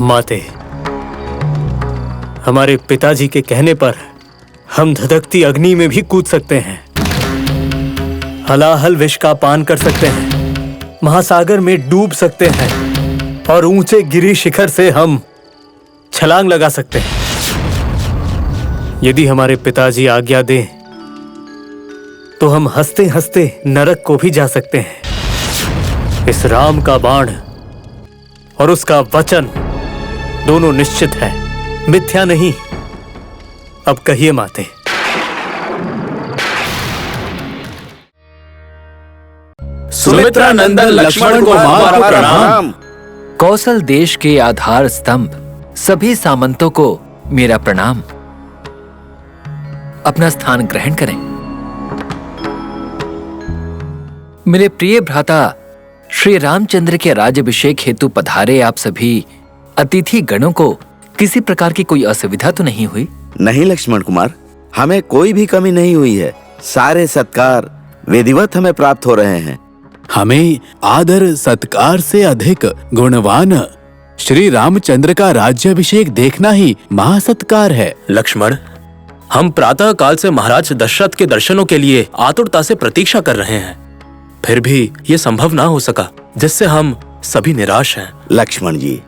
माते, हमारे पिताजी के कहने पर हम धधकती अग्नि में भी कूद सकते हैं, हलाहल विष का पान कर सकते हैं, महासागर में डूब सकते हैं और ऊंचे गिरी शिखर से हम छलांग लगा सकते हैं। यदि हमारे पिताजी आज्ञा दें तो हम हंसते हंसते नरक को भी जा सकते हैं। इस राम का बाण और उसका वचन दोनों निश्चित है, मिथ्या नहीं। अब कहिए माते। सुमित्रा नंदन लक्ष्मण को हमारा प्रणाम। कौशल देश के आधार स्तंभ सभी सामंतों को मेरा प्रणाम। अपना स्थान ग्रहण करें। मेरे प्रिय भ्राता श्री रामचंद्र के राज्याभिषेक हेतु पधारे आप सभी अतिथि गणों को किसी प्रकार की कोई असुविधा तो नहीं हुई? नहीं लक्ष्मण कुमार, हमें कोई भी कमी नहीं हुई है। सारे सत्कार विधिवत हमें प्राप्त हो रहे हैं। हमें आदर सत्कार से अधिक गुणवान श्री रामचंद्र का राज्याभिषेक देखना ही महासत्कार है। लक्ष्मण, हम प्रातः काल से महाराज दशरथ के दर्शनों के लिए आतुरता से प्रतीक्षा कर रहे हैं, फिर भी ये संभव ना हो सका, जिससे हम सभी निराश हैं। लक्ष्मण जी,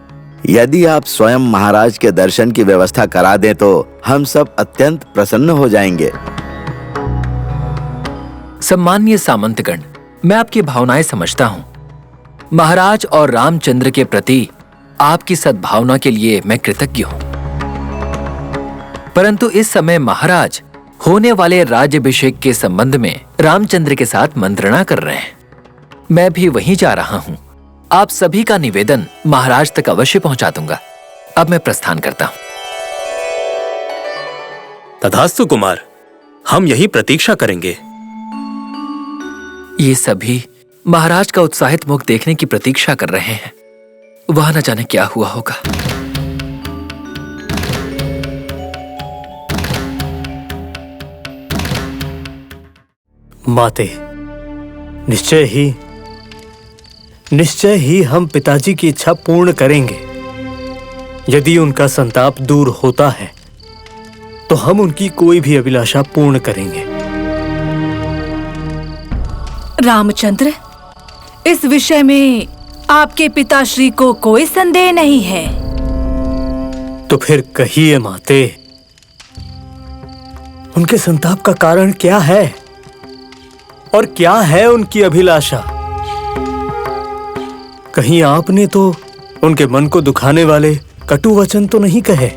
यदि आप स्वयं महाराज के दर्शन की व्यवस्था करा दें तो हम सब अत्यंत प्रसन्न हो जाएंगे। सम्माननीय सामंतगण, मैं आपकी भावनाएं समझता हूं। महाराज और रामचंद्र के प्रति आपकी सद्भावना के लिए मैं कृतज्ञ हूं, परंतु इस समय महाराज होने वाले राज्याभिषेक के संबंध में रामचंद्र के साथ मंत्रणा कर रहे हैं। मैं भी वहीं जा रहा हूं। आप सभी का निवेदन महाराज तक अवश्य पहुंचा दूंगा। अब मैं प्रस्थान करता हूं। तथास्तु कुमार, हम यही प्रतीक्षा करेंगे। ये सभी महाराज का उत्साहित मुख देखने की प्रतीक्षा कर रहे हैं। वहां न जाने क्या हुआ होगा। माते, निश्चय ही हम पिताजी की इच्छा पूर्ण करेंगे। यदि उनका संताप दूर होता है तो हम उनकी कोई भी अभिलाषा पूर्ण करेंगे। रामचंद्र, इस विषय में आपके पिताश्री को कोई संदेह नहीं है। तो फिर कहिए माते, उनके संताप का कारण क्या है और क्या है उनकी अभिलाषा? कहीं आपने तो उनके मन को दुखाने वाले कटु वचन तो नहीं कहे?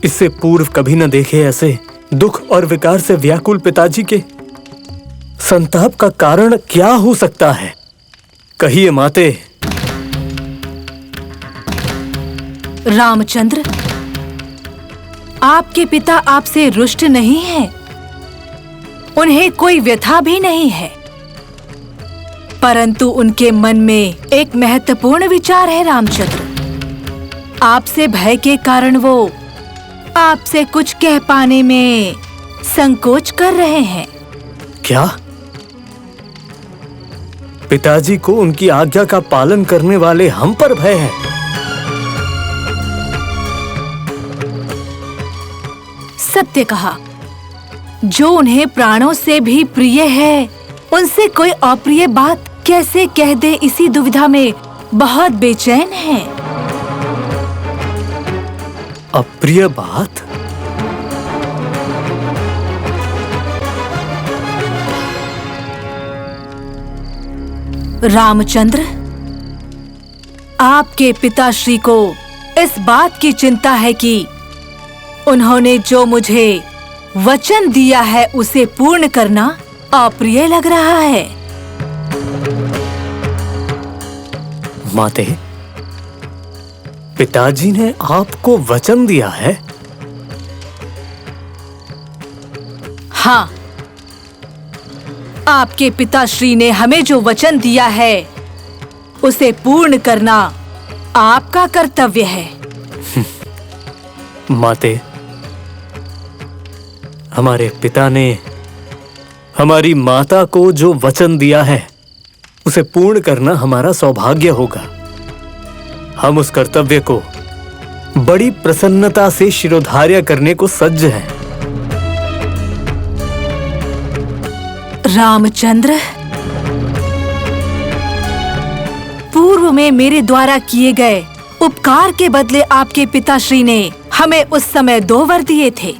इससे पूर्व कभी न देखे ऐसे दुख और विकार से व्याकुल पिताजी के संताप का कारण क्या हो सकता है? कहिए माते। रामचंद्र, आपके पिता आपसे रुष्ट नहीं है, उन्हें कोई व्यथा भी नहीं है, परंतु उनके मन में एक महत्वपूर्ण विचार है। रामचंद्र, आपसे भय के कारण वो आपसे कुछ कह पाने में संकोच कर रहे हैं। क्या? पिताजी को उनकी आज्ञा का पालन करने वाले हम पर भय है? सत्य कहा। जो उन्हें प्राणों से भी प्रिय है, उनसे कोई अप्रिय बात कैसे कह दे, इसी दुविधा में बहुत बेचैन है। अप्रिय बात? रामचंद्र, आपके पिताश्री को इस बात की चिंता है कि उन्होंने जो मुझे वचन दिया है उसे पूर्ण करना अप्रिय लग रहा है। माते, पिताजी ने आपको वचन दिया है? हाँ, आपके पिताश्री ने हमें जो वचन दिया है उसे पूर्ण करना आपका कर्तव्य है। माते, हमारे पिता ने हमारी माता को जो वचन दिया है उसे पूर्ण करना हमारा सौभाग्य होगा। हम उस कर्तव्य को बड़ी प्रसन्नता से शिरोधार्य करने को सज्ज हैं। रामचंद्र, पूर्व में मेरे द्वारा किए गए उपकार के बदले आपके पिताश्री ने हमें उस समय 2 वर दिए थे।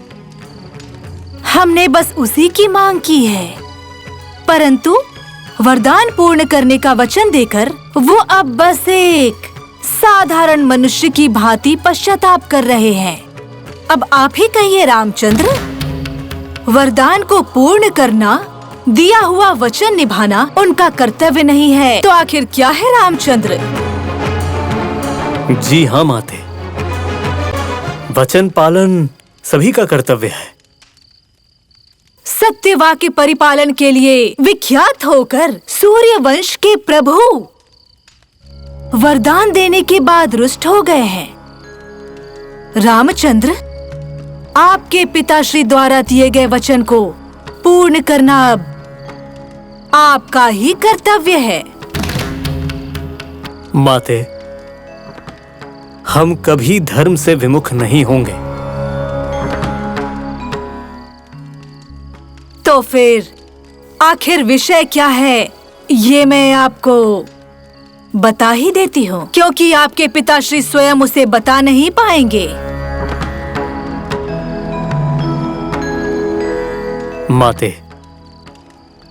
हमने बस उसी की मांग की है, परंतु वरदान पूर्ण करने का वचन देकर वो अब बस एक साधारण मनुष्य की भांति पश्चाताप कर रहे हैं। अब आप ही कहिए रामचंद्र, वरदान को पूर्ण करना, दिया हुआ वचन निभाना उनका कर्तव्य नहीं है तो आखिर क्या है रामचंद्र? जी हाँ माते, वचन पालन सभी का कर्तव्य है। सत्यवाक्य परिपालन के लिए विख्यात होकर सूर्य वंश के प्रभु वरदान देने के बाद रुष्ट हो गए हैं। रामचंद्र, आपके पिताश्री द्वारा दिए गए वचन को पूर्ण करना अब आपका ही कर्तव्य है। माते, हम कभी धर्म से विमुख नहीं होंगे। तो फिर आखिर विषय क्या है ये मैं आपको बता ही देती हूँ, क्योंकि आपके पिताश्री स्वयं उसे बता नहीं पाएंगे। माते,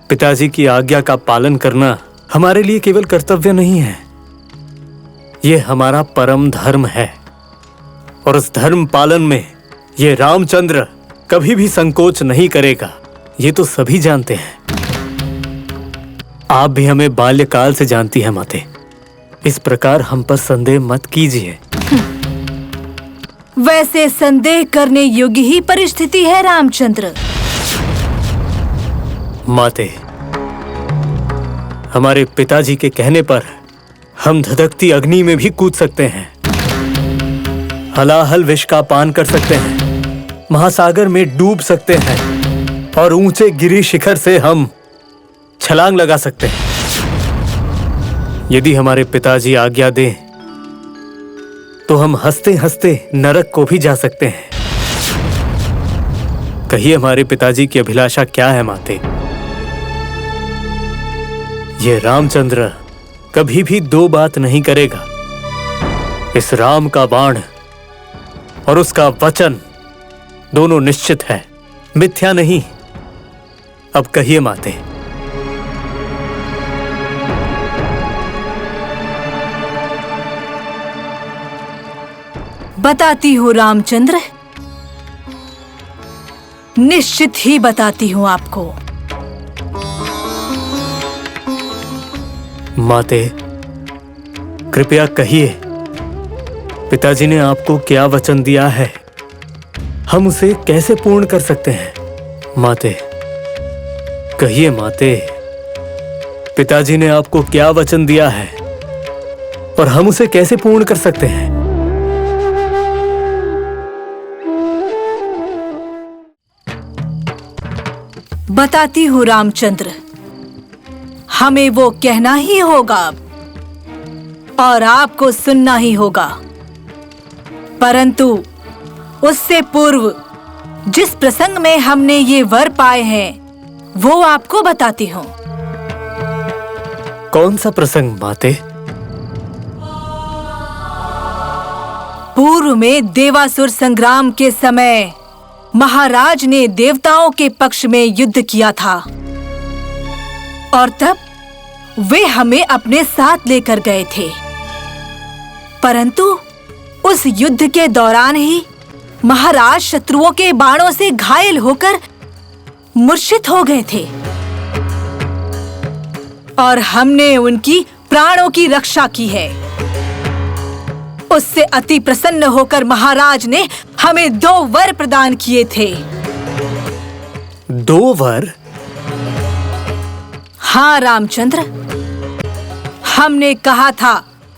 पिताजी की आज्ञा का पालन करना हमारे लिए केवल कर्तव्य नहीं है, ये हमारा परम धर्म है। और उस धर्म पालन में ये रामचंद्र कभी भी संकोच नहीं करेगा, ये तो सभी जानते हैं। आप भी हमें बाल्यकाल से जानती हैं माते, इस प्रकार हम पर संदेह मत कीजिए। वैसे संदेह करने योग्य ही परिस्थिति है रामचंद्र। माते, हमारे पिताजी के कहने पर हम धधकती अग्नि में भी कूद सकते हैं, हलाहल विष का पान कर सकते हैं, महासागर में डूब सकते हैं और ऊंचे गिरी शिखर से हम छलांग लगा सकते हैं। यदि हमारे पिताजी आज्ञा दें तो हम हंसते हंसते नरक को भी जा सकते हैं। कहिए हमारे पिताजी की अभिलाषा क्या है माते? ये रामचंद्र कभी भी 2 बात नहीं करेगा। इस राम का बाण और उसका वचन दोनों निश्चित है, मिथ्या नहीं। अब कहिए माते। बताती हूँ रामचंद्र, निश्चित ही बताती हूँ आपको। माते, कृपया कहिए, पिताजी ने आपको क्या वचन दिया है, हम उसे कैसे पूर्ण कर सकते हैं? माते, कहिए माते, पिताजी ने आपको क्या वचन दिया है और हम उसे कैसे पूर्ण कर सकते हैं? बताती हूँ रामचंद्र, हमें वो कहना ही होगा और आपको सुनना ही होगा, परंतु उससे पूर्व जिस प्रसंग में हमने ये वर पाए हैं वो आपको बताती हूँ। कौन सा प्रसंग माते? पूर्व में देवासुर संग्राम के समय महाराज ने देवताओं के पक्ष में युद्ध किया था और तब वे हमें अपने साथ लेकर गए थे, परंतु उस युद्ध के दौरान ही महाराज शत्रुओं के बाणों से घायल होकर मूर्छित हो गए थे और हमने उनकी प्राणों की रक्षा की है। उससे अति प्रसन्न होकर महाराज ने हमें 2 वर प्रदान किए थे। 2 वर? हाँ रामचंद्र, हमने कहा था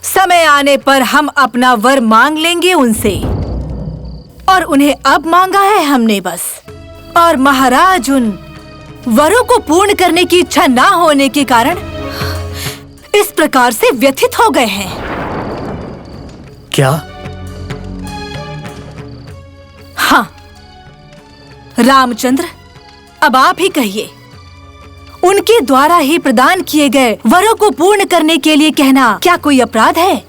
समय आने पर हम अपना वर मांग लेंगे उनसे, और उन्हें अब मांगा है हमने बस। और महाराज उन वरों को पूर्ण करने की इच्छा ना होने के कारण इस प्रकार से व्यथित हो गए हैं। क्या? हाँ रामचंद्र, अब आप ही कहिए, उनके द्वारा ही प्रदान किए गए वरों को पूर्ण करने के लिए कहना क्या कोई अपराध है?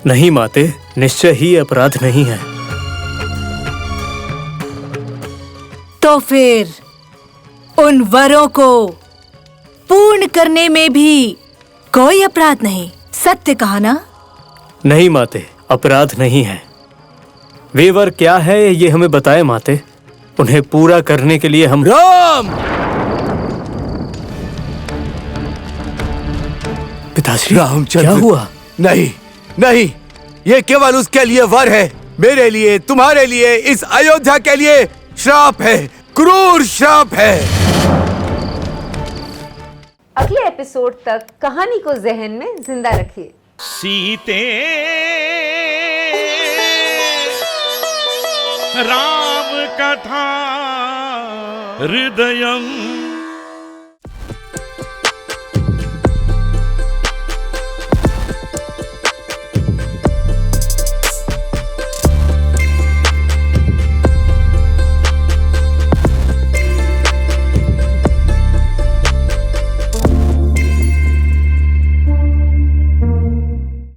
नहीं माते, निश्चय ही अपराध नहीं है। तो फिर उन वरों को पूर्ण करने में भी कोई अपराध नहीं, सत्य कहा ना? नहीं माते, अपराध नहीं है। वे वर क्या है ये हमें बताए माते। उन्हें पूरा करने के लिए हम राम! पिताश्री, रामचंद्र, क्या हुआ? नहीं नहीं, ये केवल उसके लिए वर है, मेरे लिए, तुम्हारे लिए, इस अयोध्या के लिए श्राप है, क्रूर श्राप है। अगले एपिसोड तक कहानी को जहन में जिंदा रखिए। सीते राम कथा हृदयम्